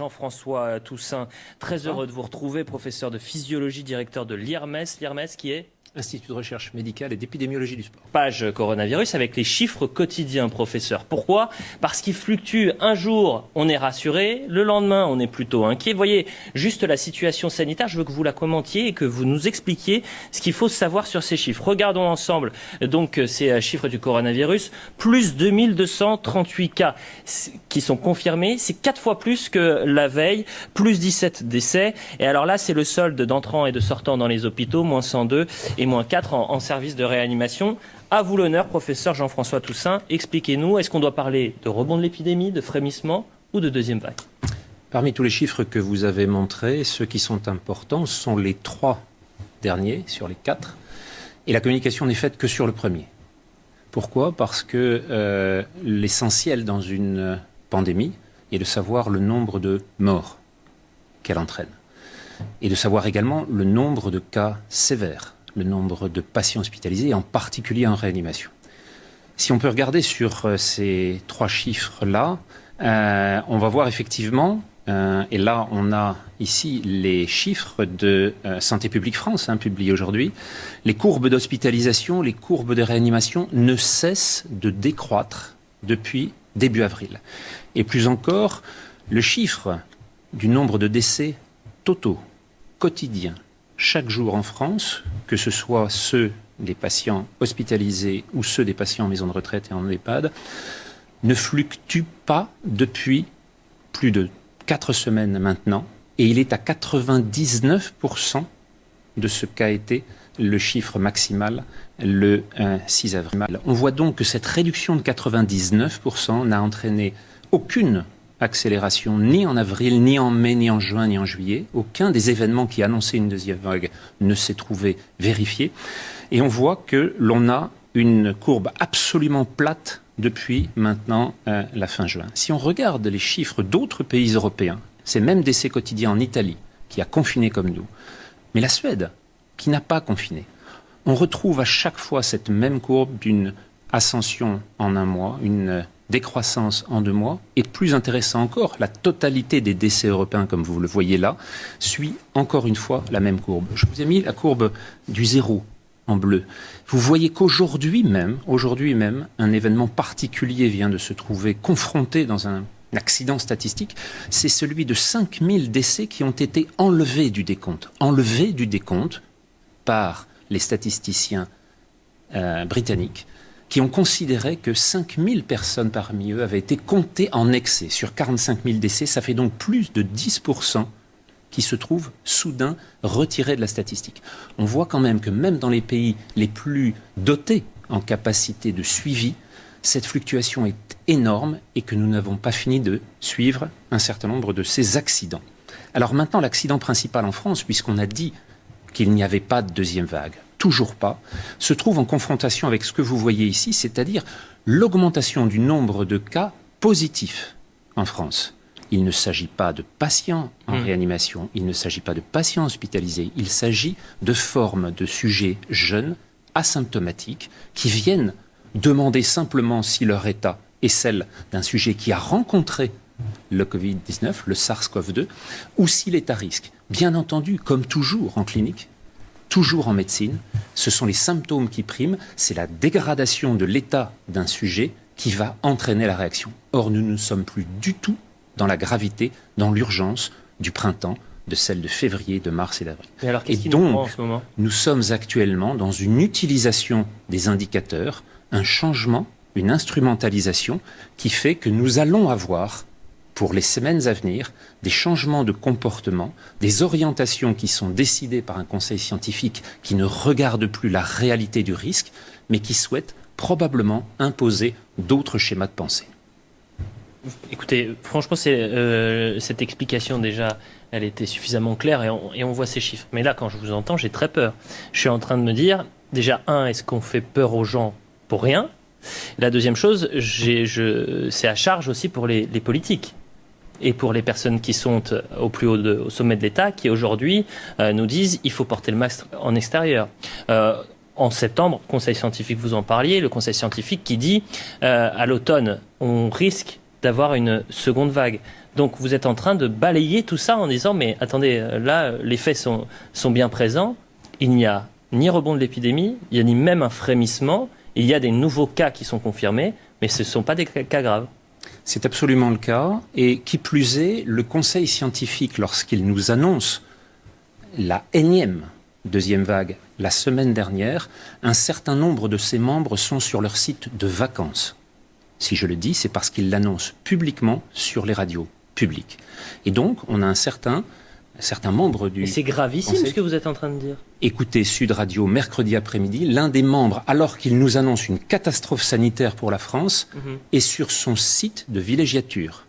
Jean-François Toussaint, très heureux de vous retrouver, professeur de physiologie, directeur de l'IRMES. L'IRMES qui est Institut de recherche médicale et d'épidémiologie du sport. Page coronavirus avec les chiffres quotidiens, professeur. Pourquoi? Parce qu'ils fluctuent. Un jour, on est rassuré, le lendemain, on est plutôt inquiet. Vous voyez, juste la situation sanitaire, je veux que vous la commentiez et que vous nous expliquiez ce qu'il faut savoir sur ces chiffres. Regardons ensemble donc ces chiffres du coronavirus. Plus 2238 cas qui sont confirmés. C'est 4 fois plus que la veille. Plus 17 décès. Et alors là, c'est le solde d'entrants et de sortants dans les hôpitaux, moins 102 et moins 4 en service de réanimation. À vous l'honneur, professeur Jean-François Toussaint. Expliquez-nous, est-ce qu'on doit parler de rebond de l'épidémie, de frémissement ou de deuxième vague? Parmi tous les chiffres que vous avez montrés, ceux qui sont importants sont les 3 derniers sur les 4. Et la communication n'est faite que sur le premier. Pourquoi? Parce que l'essentiel dans une pandémie est de savoir le nombre de morts qu'elle entraîne. Et de savoir également le nombre de cas sévères, le nombre de patients hospitalisés, en particulier en réanimation. Si on peut regarder sur ces 3 chiffres-là, on va voir effectivement, et là on a ici les chiffres de Santé publique France, publiés aujourd'hui, les courbes d'hospitalisation, les courbes de réanimation ne cessent de décroître depuis début avril. Et plus encore, le chiffre du nombre de décès totaux, quotidiens, chaque jour en France, que ce soit ceux des patients hospitalisés ou ceux des patients en maison de retraite et en EHPAD, ne fluctue pas depuis plus de 4 semaines maintenant, et il est à 99% de ce qu'a été le chiffre maximal le 6 avril. On voit donc que cette réduction de 99% n'a entraîné aucune accélération ni en avril, ni en mai, ni en juin, ni en juillet. Aucun des événements qui annonçaient une deuxième vague ne s'est trouvé vérifié. Et on voit que l'on a une courbe absolument plate depuis maintenant la fin juin. Si on regarde les chiffres d'autres pays européens, c'est même décès quotidiens en Italie, qui a confiné comme nous, mais la Suède, qui n'a pas confiné, on retrouve à chaque fois cette même courbe d'une ascension en un mois, une décroissance en 2 mois, et plus intéressant encore, la totalité des décès européens, comme vous le voyez là, suit encore une fois la même courbe. Je vous ai mis la courbe du 0 en bleu. Vous voyez qu'aujourd'hui même, un événement particulier vient de se trouver confronté dans un accident statistique, c'est celui de 5000 décès qui ont été enlevés du décompte par les statisticiens britanniques, qui ont considéré que 5000 personnes parmi eux avaient été comptées en excès. Sur 45 000 décès, ça fait donc plus de 10% qui se trouvent soudain retirés de la statistique. On voit quand même que même dans les pays les plus dotés en capacité de suivi, cette fluctuation est énorme et que nous n'avons pas fini de suivre un certain nombre de ces accidents. Alors maintenant, l'accident principal en France, puisqu'on a dit qu'il n'y avait pas de deuxième vague, toujours pas, se trouve en confrontation avec ce que vous voyez ici, c'est-à-dire l'augmentation du nombre de cas positifs en France. Il ne s'agit pas de patients en réanimation, il ne s'agit pas de patients hospitalisés, il s'agit de formes de sujets jeunes, asymptomatiques, qui viennent demander simplement si leur état est celle d'un sujet qui a rencontré le Covid-19, le SARS-CoV-2, ou s'il est à risque. Bien entendu, comme toujours en clinique, toujours en médecine, ce sont les symptômes qui priment, c'est la dégradation de l'état d'un sujet qui va entraîner la réaction. Or, nous ne sommes plus du tout dans la gravité, dans l'urgence du printemps, de celle de février, de mars et d'avril. Et donc, en ce moment nous sommes actuellement dans une utilisation des indicateurs, un changement, une instrumentalisation qui fait que nous allons avoir, pour les semaines à venir, des changements de comportement, des orientations qui sont décidées par un conseil scientifique qui ne regarde plus la réalité du risque, mais qui souhaite probablement imposer d'autres schémas de pensée. Écoutez, franchement, cette explication déjà, elle était suffisamment claire et on voit ces chiffres. Mais là, quand je vous entends, j'ai très peur. Je suis en train de me dire, déjà, est-ce qu'on fait peur aux gens pour rien? La deuxième chose, c'est à charge aussi pour les politiques et pour les personnes qui sont au sommet de l'État, qui aujourd'hui nous disent il faut porter le masque en extérieur. En septembre, conseil scientifique, vous en parliez, le conseil scientifique qui dit à l'automne, on risque d'avoir une seconde vague. Donc vous êtes en train de balayer tout ça en disant mais attendez, là les faits sont bien présents, il n'y a ni rebond de l'épidémie, il n'y a ni même un frémissement, il y a des nouveaux cas qui sont confirmés, mais ce ne sont pas des cas graves. C'est absolument le cas, et qui plus est, le Conseil scientifique, lorsqu'il nous annonce la énième deuxième vague la semaine dernière, un certain nombre de ses membres sont sur leur site de vacances. Si je le dis, c'est parce qu'ils l'annoncent publiquement sur les radios publiques. Et donc, on a un certain membre du... Et c'est gravissime Conseil. ce que vous êtes en train de dire. Écoutez Sud Radio mercredi après-midi, l'un des membres, alors qu'il nous annonce une catastrophe sanitaire pour la France, est sur son site de villégiature.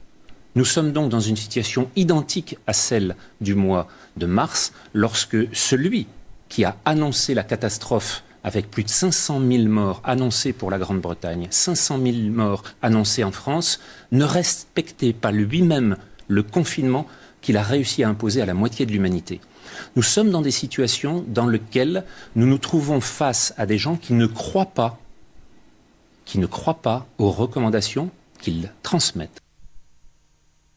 Nous sommes donc dans une situation identique à celle du mois de mars, lorsque celui qui a annoncé la catastrophe avec plus de 500 000 morts annoncés pour la Grande-Bretagne, 500 000 morts annoncés en France, ne respectait pas lui-même le confinement qu'il a réussi à imposer à la moitié de l'humanité. Nous sommes dans des situations dans lesquelles nous nous trouvons face à des gens qui ne croient pas aux recommandations qu'ils transmettent.